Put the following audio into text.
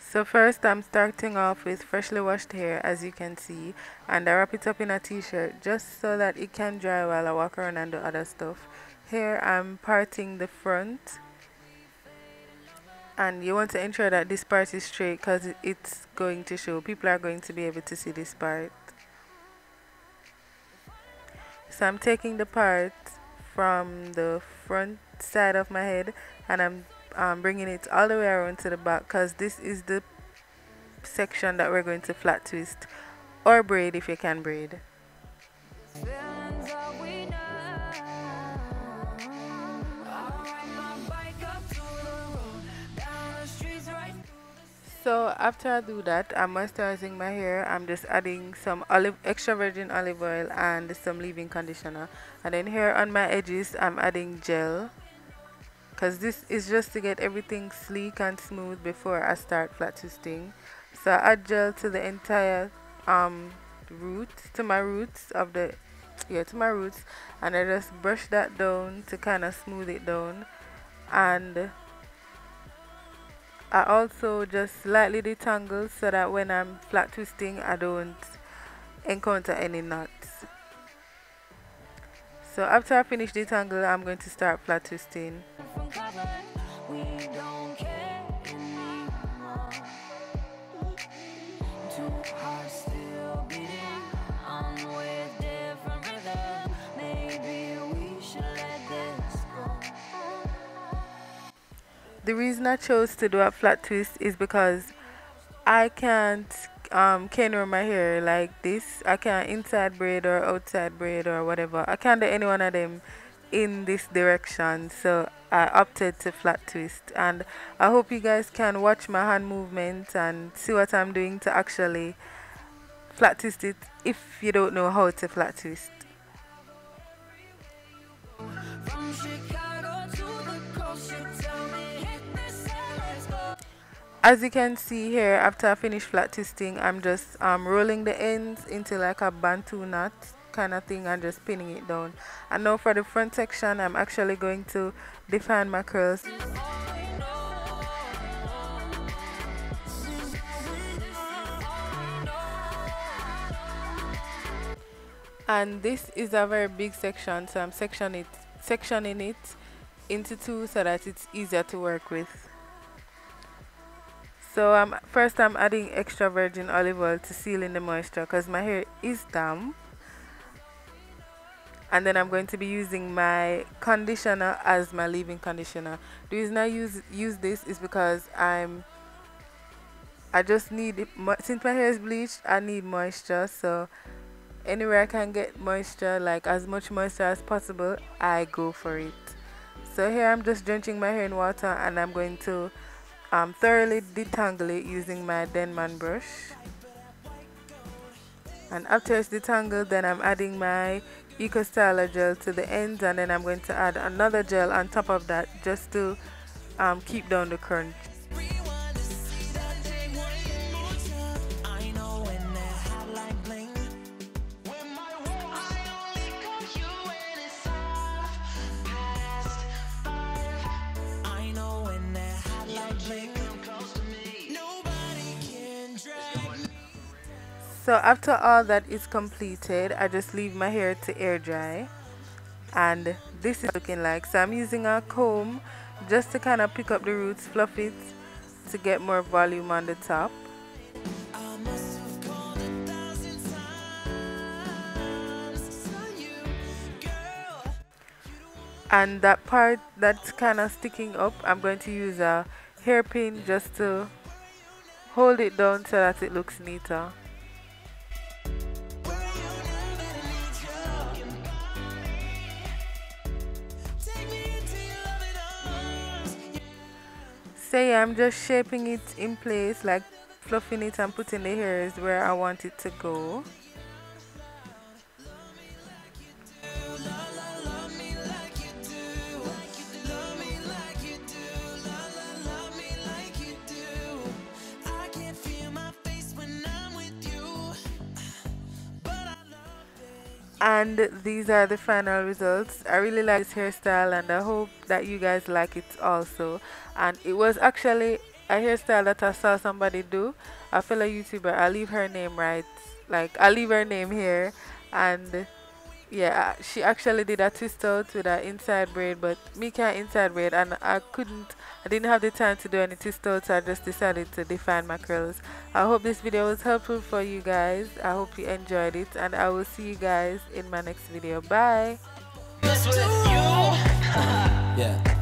So first I'm starting off with freshly washed hair, as you can see, and I wrap it up in a t-shirt just so that it can dry while I walk around and do other stuff. Here I'm parting the front, and you want to ensure that this part is straight because it's going to show. People are going to be able to see this part. So I'm taking the part from the front side of my head and I'm bringing it all the way around to the back, because this is the section that we're going to flat twist or braid if you can braid. So after I do that, I'm moisturizing my hair. I'm just adding some extra virgin olive oil and some leave-in conditioner, and then here on my edges I'm adding gel, because this is just to get everything sleek and smooth before I start flat twisting. So I add gel to the entire roots, to my roots, and I just brush that down to kind of smooth it down. And I also just slightly detangle so that when I'm flat twisting I don't encounter any knots. So after I finish detangle, I'm going to start flat twisting. The reason I chose to do a flat twist is because I can't condtioner my hair like this. I can't inside braid or outside braid or whatever. I can't do any one of them in this direction, so I opted to flat twist. And I hope you guys can watch my hand movement and see what I'm doing to actually flat twist it if you don't know how to flat twist. As you can see here, after I finish flat twisting, I'm just rolling the ends into like a bantu knot kind of thing and just pinning it down. And now for the front section, I'm actually going to define my curls. And this is a very big section, so I'm sectioning it into two so that it's easier to work with. So first I'm adding extra virgin olive oil to seal in the moisture because my hair is damp. And then I'm going to be using my conditioner as my leave-in conditioner. The reason I use this is because I just need it, since my hair is bleached, I need moisture. So anywhere I can get moisture, like as much moisture as possible, I go for it. So here I'm just drenching my hair in water and I'm going to thoroughly detangle it using my Denman brush. And after it's detangled, then I'm adding my Eco Styler gel to the ends, and then I'm going to add another gel on top of that just to keep down the crunch. So after all that is completed, I just leave my hair to air dry, and this is looking like. So I'm using a comb just to kind of pick up the roots, fluff it to get more volume on the top. And that part that's kind of sticking up, I'm going to use a hairpin just to hold it down so that it looks neater. So yeah, I'm just shaping it in place, like fluffing it and putting the hairs where I want it to go. And these are the final results. I really like this hairstyle and I hope that you guys like it also. And it was actually a hairstyle that I saw somebody do, a fellow YouTuber. I'll leave her name right, like I'll leave her name here. And yeah, she actually did a twist out with an inside braid, but me can't inside braid, and I didn't have the time to do any twist out, so I just decided to define my curls. I hope this video was helpful for you guys. I hope you enjoyed it, and I will see you guys in my next video. Bye. Yeah.